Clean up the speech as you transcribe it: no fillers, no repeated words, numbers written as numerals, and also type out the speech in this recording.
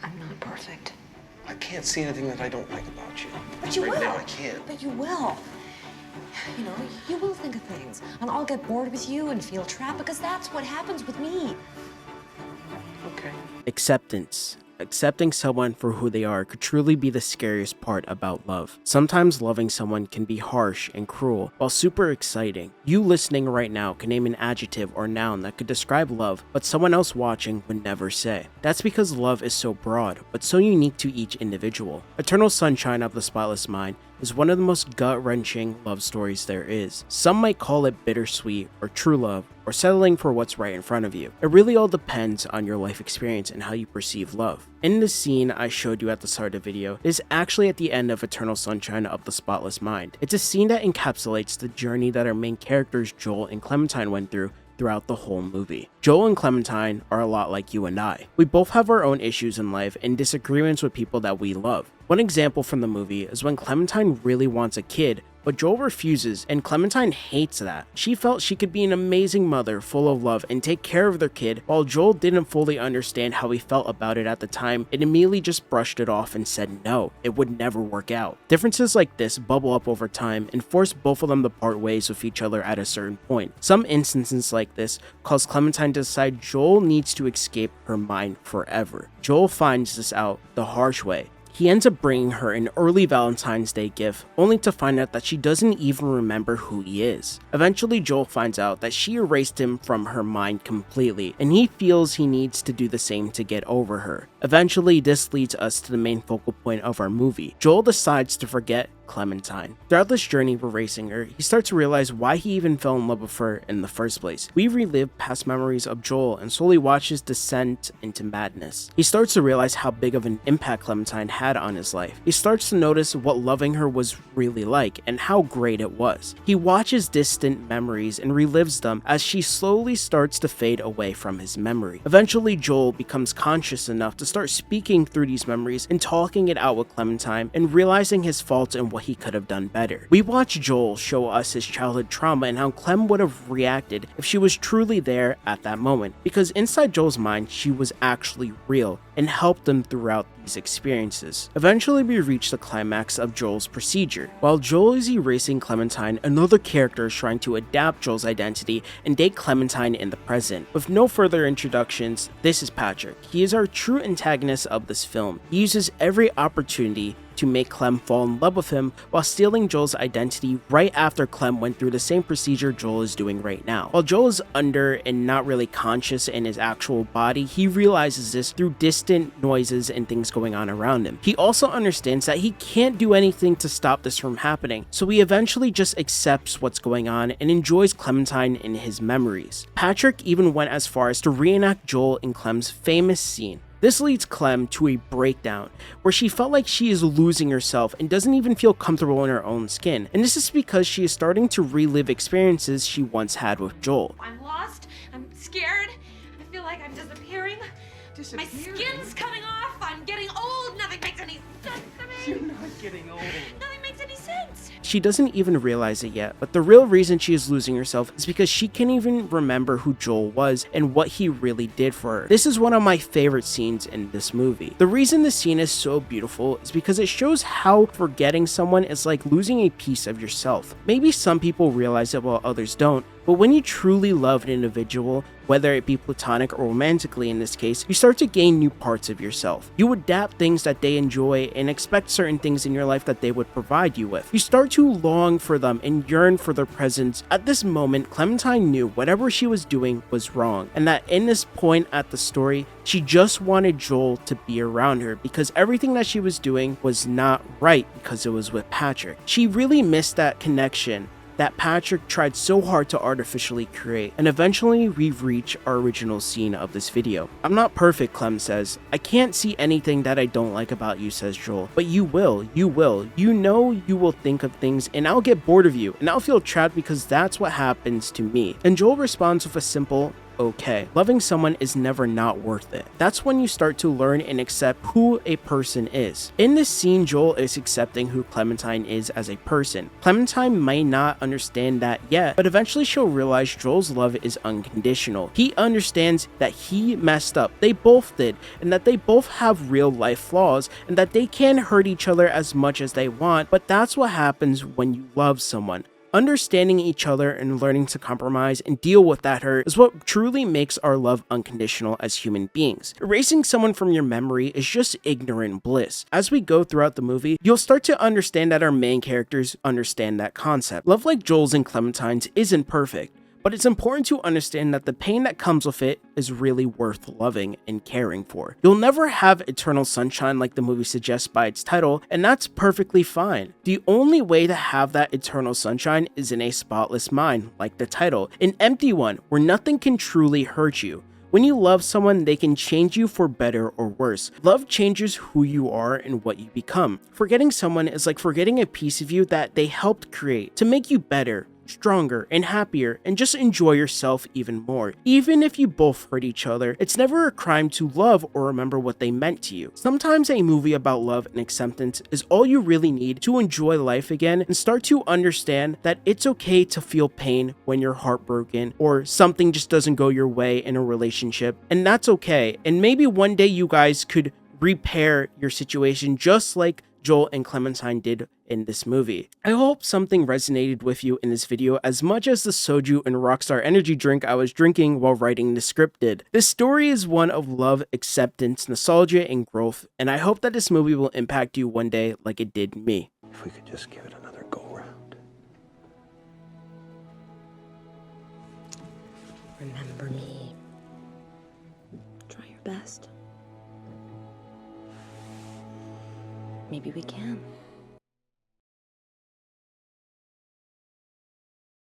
I'm not perfect. I can't see anything that I don't like about you. But you right will. now, I can't. But you will. You know, you will think of things. And I'll get bored with you and feel trapped because that's what happens with me. Okay. Acceptance. Accepting someone for who they are could truly be the scariest part about love. Sometimes loving someone can be harsh and cruel, while super exciting. You listening right now can name an adjective or noun that could describe love, but someone else watching would never say. That's because love is so broad, but so unique to each individual. Eternal Sunshine of the Spotless Mind is one of the most gut-wrenching love stories there is. Some might call it bittersweet, or true love, or settling for what's right in front of you. It really all depends on your life experience and how you perceive love. In the scene I showed you at the start of the video, it is actually at the end of Eternal Sunshine of the Spotless Mind. It's a scene that encapsulates the journey that our main characters Joel and Clementine went through throughout the whole movie. Joel and Clementine are a lot like you and I. We both have our own issues in life and disagreements with people that we love. One example from the movie is when Clementine really wants a kid, but Joel refuses, and Clementine hates that. She felt she could be an amazing mother full of love and take care of their kid, while Joel didn't fully understand how he felt about it at the time and immediately just brushed it off and said no, it would never work out. Differences like this bubble up over time and force both of them to part ways with each other at a certain point. Some instances like this cause Clementine to decide Joel needs to escape her mind forever. Joel finds this out the harsh way. He ends up bringing her an early Valentine's Day gift, only to find out that she doesn't even remember who he is. Eventually, Joel finds out that she erased him from her mind completely, and he feels he needs to do the same to get over her. Eventually, this leads us to the main focal point of our movie. Joel decides to forget Clementine. Throughout this journey of erasing her, he starts to realize why he even fell in love with her in the first place. We relive past memories of Joel and slowly watch his descent into madness. He starts to realize how big of an impact Clementine had on his life. He starts to notice what loving her was really like and how great it was. He watches distant memories and relives them as she slowly starts to fade away from his memory. Eventually, Joel becomes conscious enough to start speaking through these memories and talking it out with Clementine and realizing his faults and what he could have done better. We watch Joel show us his childhood trauma and how Clem would have reacted if she was truly there at that moment, because inside Joel's mind she was actually real and helped him throughout these experiences. Eventually we reach the climax of Joel's procedure. While Joel is erasing Clementine, another character is trying to adapt Joel's identity and date Clementine in the present. With no further introductions, this is Patrick. He is our true antagonist of this film. He uses every opportunity to make Clem fall in love with him while stealing Joel's identity right after Clem went through the same procedure Joel is doing right now. While Joel is under and not really conscious in his actual body, he realizes this through distant noises and things going on around him. He also understands that he can't do anything to stop this from happening, so he eventually just accepts what's going on and enjoys Clementine in his memories. Patrick even went as far as to reenact Joel and Clem's famous scene. This leads Clem to a breakdown, where she felt like she is losing herself and doesn't even feel comfortable in her own skin. And this is because she is starting to relive experiences she once had with Joel. I'm lost, I'm scared, I feel like I'm disappearing. My skin's coming off, I'm getting old, nothing makes any sense to me. You're not getting old. Nothing makes any sense. She doesn't even realize it yet, but the real reason she is losing herself is because she can't even remember who Joel was and what he really did for her. This is one of my favorite scenes in this movie. The reason this scene is so beautiful is because it shows how forgetting someone is like losing a piece of yourself. Maybe some people realize it while others don't, but when you truly love an individual, whether it be platonic or romantically in this case, you start to gain new parts of yourself. You adapt things that they enjoy and expect certain things in your life that they would provide you with. You start to long for them and yearn for their presence. At this moment, Clementine knew whatever she was doing was wrong, and that in this point at the story, she just wanted Joel to be around her because everything that she was doing was not right because it was with Patrick. She really missed that connection that Patrick tried so hard to artificially create, and eventually we reach our original scene of this video. I'm not perfect, Clem says. I can't see anything that I don't like about you, says Joel. But you will. You know you will think of things and I'll get bored of you and I'll feel trapped because that's what happens to me. And Joel responds with a simple, okay. Loving someone is never not worth it. That's when you start to learn and accept who a person is. In this scene, Joel is accepting who Clementine is as a person. Clementine may not understand that yet, but eventually she'll realize Joel's love is unconditional. He understands that he messed up, they both did, and that they both have real life flaws, and that they can hurt each other as much as they want, but that's what happens when you love someone. Understanding each other and learning to compromise and deal with that hurt is what truly makes our love unconditional as human beings. Erasing someone from your memory is just ignorant bliss. As we go throughout the movie, you'll start to understand that our main characters understand that concept. Love like Joel's and Clementine's isn't perfect, but it's important to understand that the pain that comes with it is really worth loving and caring for. You'll never have eternal sunshine like the movie suggests by its title, and that's perfectly fine. The only way to have that eternal sunshine is in a spotless mind, like the title, an empty one where nothing can truly hurt you. When you love someone, they can change you for better or worse. Love changes who you are and what you become. Forgetting someone is like forgetting a piece of you that they helped create to make you better, stronger, and happier, and just enjoy yourself even more. Even if you both hurt each other, it's never a crime to love or remember what they meant to you. Sometimes a movie about love and acceptance is all you really need to enjoy life again and start to understand that it's okay to feel pain when you're heartbroken or something just doesn't go your way in a relationship, and that's okay. And maybe one day you guys could repair your situation just like Joel and Clementine did in this movie. I hope something resonated with you in this video as much as the soju and Rockstar energy drink I was drinking while writing the script did. This story is one of love, acceptance, nostalgia, and growth, and I hope that this movie will impact you one day like it did me. If we could just give it another go round. Remember me. Try your best. Maybe we can.